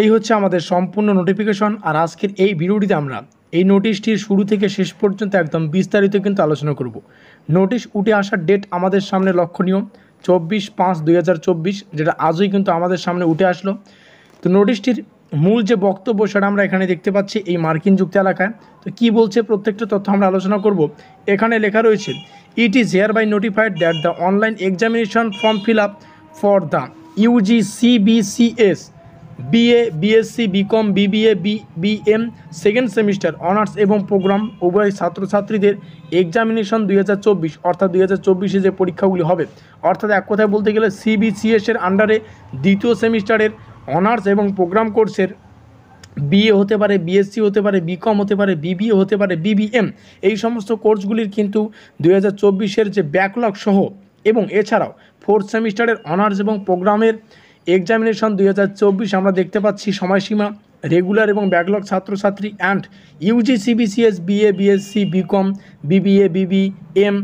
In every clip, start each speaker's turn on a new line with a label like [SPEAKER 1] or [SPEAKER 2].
[SPEAKER 1] এই হচ্ছে আমাদের সম্পূর্ণ নোটিফিকেশন। আর আজকের এই ভিডিওটিতে আমরা এই নোটিশটির শুরু থেকে শেষ পর্যন্ত একদম বিস্তারিত কিন্তু আলোচনা করব। নোটিশ উঠে আসার ডেট আমাদের সামনে লক্ষণীয় 24/5/2024, যেটা আজই কিন্তু আমাদের সামনে উঠে আসলো। তো নোটিশটির মূল যে বক্তব্য সেটা আমরা এখানে দেখতে পাচ্ছি এই মার্কিন যুক্ত এলাকায়। তো কী বলছে প্রত্যেকটা তথ্য আমরা আলোচনা করব। এখানে লেখা রয়েছে, it is hereby notified that the online examination form fill up for the UG CBCS BA BSc BCom BBA BBM second semester honours এবং প্রোগ্রাম উভয় ছাত্রছাত্রীদের এক্সামিনেশন 2024 অর্থাৎ 2024-এ যে পরীক্ষাগুলি হবে, অর্থাৎ এক কথায় বলতে গেলে সিবিসিএসের আন্ডারে দ্বিতীয় সেমিস্টারের অনার্স এবং প্রোগ্রাম কোর্সের বিএ হতে পারে, বিএসসি হতে পারে, বিকম হতে পারে, বিবিএ হতে পারে, বিবিএম, এই সমস্ত কোর্সগুলির কিন্তু 2024-এর যে ব্যাকলগ সহ এবং এছাড়াও ফোর্থ সেমিস্টারের অনার্স এবং প্রোগ্রামের এক্সামিনেশন 2024 আমরা দেখতে পাচ্ছি সময়সীমা রেগুলার এবং ব্যাকলগ ছাত্রছাত্রী and UG CBCS BA BSc BCom BBA BBM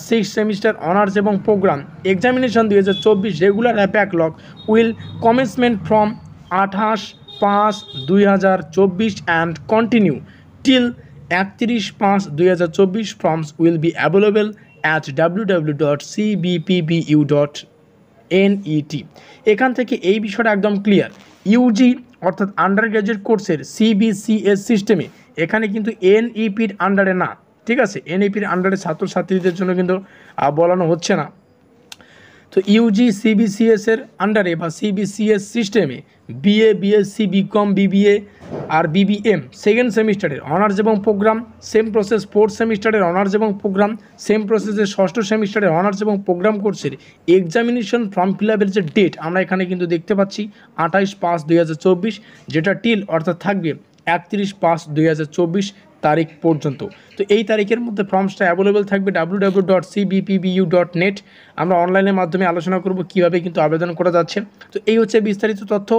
[SPEAKER 1] six semester honours এবং programme examination 2024 regular backlog will commencement from 28/5/2024 and continue till 31/5/2024. Forms will be available at www.cbpbu.net. এখান থেকে এই বিষয়টা একদম ক্লিয়ার। ইউজি অর্থাৎ under graduate কোর্সের CBCS সিস্টেমে এখানে কিন্তু এনইপির আন্ডারে না, ঠিক আছে, এনইপির আন্ডারে ছাত্রছাত্রীদের জন্য কিন্তু বলানো হচ্ছে না। তো ইউজি সিবিসিএসের আন্ডারে বা সিবিসিএস সিস্টেমে বিএ বিএসসি বিকম বিবিএ আর বিবিএম সেকেন্ড সেমিস্টারের অনার্স এবং প্রোগ্রাম সেম প্রসেস, ফোর্থ সেমিস্টারের অনার্স এবং প্রোগ্রাম সেম প্রসেসের ষষ্ঠ সেমিস্টারের অনার্স এবং প্রোগ্রাম কোর্সের এক্সামিনেশন ফর্ম ফিল আপের যে ডেট আমরা এখানে কিন্তু দেখতে পাচ্ছি 28/5/2024, যেটা টিল অর্থাৎ থাকবে 31/5/2024 তারিখ পর্যন্ত। তো এই তারিখের মধ্যে ফর্মসটা অ্যাভেলেবেল থাকবে www.cbpbu.net। আমরা অনলাইনের মাধ্যমে আলোচনা করব কীভাবে কিন্তু আবেদন করা যাচ্ছে। তো এই হচ্ছে বিস্তারিত তথ্য,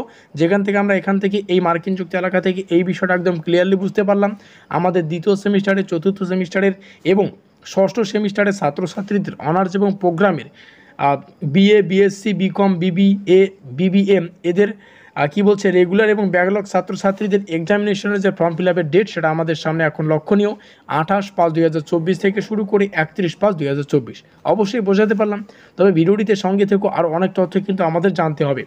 [SPEAKER 1] যেখান থেকে আমরা এখান থেকে এই মার্কিন যুক্ত এলাকা থেকে এই বিষয়টা একদম ক্লিয়ারলি বুঝতে পারলাম। আমাদের দ্বিতীয় সেমিস্টারের, চতুর্থ সেমিস্টারের এবং ষষ্ঠ সেমিস্টারের ছাত্রছাত্রীদের অনার্স এবং প্রোগ্রামের BA BSc BCom BBA BBM এদের কী বলছে রেগুলার এবং ব্যাকলগ ছাত্রছাত্রীদের এক্সামিনেশনের যে ফর্ম ফিল আপের ডেট সেটা আমাদের সামনে এখন লক্ষণীয় 28/5/2024 থেকে শুরু করে 31/5/2024। অবশ্যই বোঝাতে পারলাম, তবে ভিডিওটিতে সঙ্গে থেকেও আরও অনেক তথ্য কিন্তু আমাদের জানতে হবে।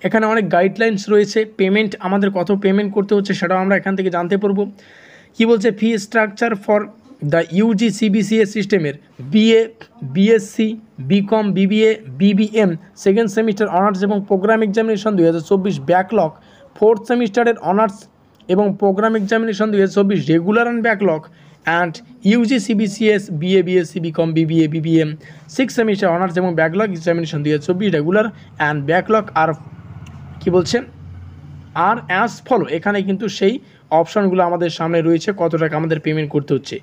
[SPEAKER 1] এখানে অনেক গাইডলাইন্স রয়েছে, পেমেন্ট আমাদের কত পেমেন্ট করতে হচ্ছে সেটাও আমরা এখান থেকে জানতে পারবো। কী বলছে, fee structure for the UG CBCS সিস্টেমের BA BSc BCom BBA BBM second semester honours এবং প্রোগ্রাম এক্সামিনেশন 2024 ব্যাকলগ ফোর্থ সেমিস্টারের অনার্স এবং programme examination 2024 regular and backlog and UG CBCS BA BSc BCom BBA BBM six semester honours এবং backlog examination 2024 regular and backlog আর কী বলছে আর as follow. এখানে কিন্তু সেই অপশানগুলো আমাদের সামনে রয়েছে, কত টাকা আমাদের পেমেন্ট করতে হচ্ছে।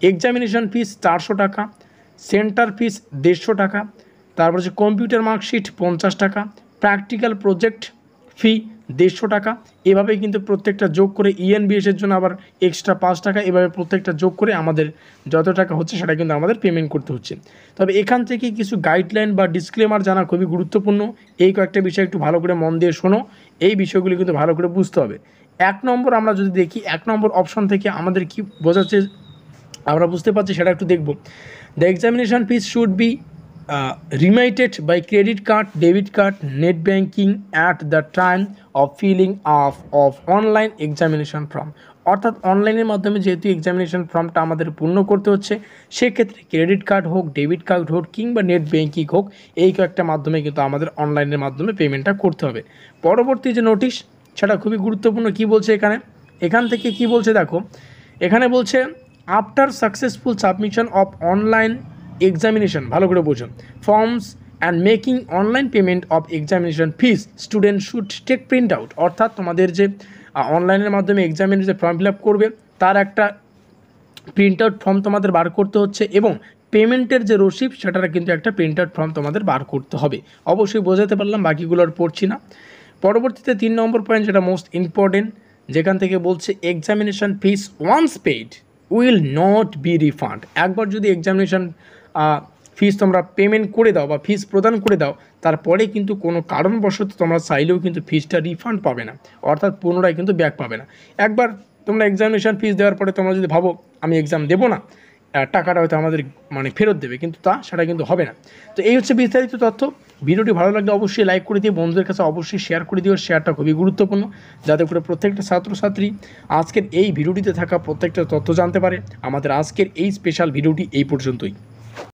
[SPEAKER 1] এক্সামিনেশন ফিস 400 টাকা, সেন্টার ফিস 150 টাকা, তারপর হচ্ছে কম্পিউটার মার্কশিট 50 টাকা, প্র্যাকটিক্যাল প্রজেক্ট ফি 150 টাকা। এভাবেই কিন্তু প্রত্যেকটা যোগ করে ইএনবিএসের জন্য আবার এক্সট্রা 5 টাকা, এভাবে প্রত্যেকটা যোগ করে আমাদের যত টাকা হচ্ছে সেটা কিন্তু আমাদের পেমেন্ট করতে হচ্ছে। তবে এখান থেকে কিছু গাইডলাইন বা ডিসক্লেমার জানা খুবই গুরুত্বপূর্ণ। এই কয়েকটা বিষয় একটু ভালো করে মন দিয়ে শোনো, এই বিষয়গুলি কিন্তু ভালো করে বুঝতে হবে। 1 নম্বর আমরা যদি দেখি, 1 নম্বর অপশন থেকে আমাদের কি বোঝাচ্ছে আমরা বুঝতে পারছি সেটা একটু দেখব। The examination fees should be remitted by credit card, debit card, net banking at the time of filling of online examination form। অর্থাৎ অনলাইনের মাধ্যমে যেহেতু এক্সামিনেশন ফর্মটা আমাদের পূর্ণ করতে হচ্ছে, সেক্ষেত্রে ক্রেডিট কার্ড হোক, ডেবিট কার্ড হোক কিংবা নেট ব্যাঙ্কিং হোক, এই কয়েকটা মাধ্যমে কিন্তু আমাদের অনলাইনের মাধ্যমে পেমেন্টটা করতে হবে। পরবর্তী যে নোটিশ সেটা খুবই গুরুত্বপূর্ণ। কি বলছে এখান থেকে কি বলছে দেখো, এখানে বলছে after successful submission of online examination, ভালো করে বোঝো, forms and making online payment of examination fees student should take print out. অর্থাৎ তোমাদের যে অনলাইনের মাধ্যমে এক্সামিনের যে ফর্ম ফিল আপ করবে তার একটা প্রিন্ট আউট ফর্ম তোমাদের বার করতে হচ্ছে এবং পেমেন্টের যে রসিদ সেটার কিন্তু একটা প্রিন্ট আউট ফর্ম তোমাদের বার করতে হবে। অবশ্যই বোঝাতে পারলাম, বাকিগুলো আর পড়ছি না। পরবর্তীতে 3 নম্বর পয়েন্ট, যেটা মোস্ট ইম্পর্টেন্ট, যেখান থেকে বলছে examination fees once paid will not be refund. একবার যদি এক্সামিনেশন ফিস তোমরা পেমেন্ট করে দাও বা ফিস প্রদান করে দাও, তারপরে কিন্তু কোনো কারণবশত তোমরা চাইলেও কিন্তু ফিসটা রিফান্ড পাবে না, অর্থাৎ পুনরায় কিন্তু ব্যাক পাবে না। একবার তোমরা এক্সামিনেশান ফিস দেওয়ার পরে তোমরা যদি ভাবো আমি এক্সাম দেবো না, টাকাটা হয়তো আমাদের ফেরত দেবে, কিন্তু সেটা কিন্তু হবে না। তো এই হচ্ছে বিস্তারিত তথ্য। ভিডিওটি ভালো লাগলে অবশ্যই লাইক করে দিও, বন্ধুদের কাছে অবশ্যই শেয়ার করে দিও। শেয়ারটা খুবই গুরুত্বপূর্ণ, যাতে করে প্রত্যেকটা ছাত্রছাত্রী আজকের এই ভিডিওটিতে থাকা প্রত্যেকটা তথ্য জানতে পারে। আমাদের আজকের এই স্পেশাল ভিডিওটি এই পর্যন্তই।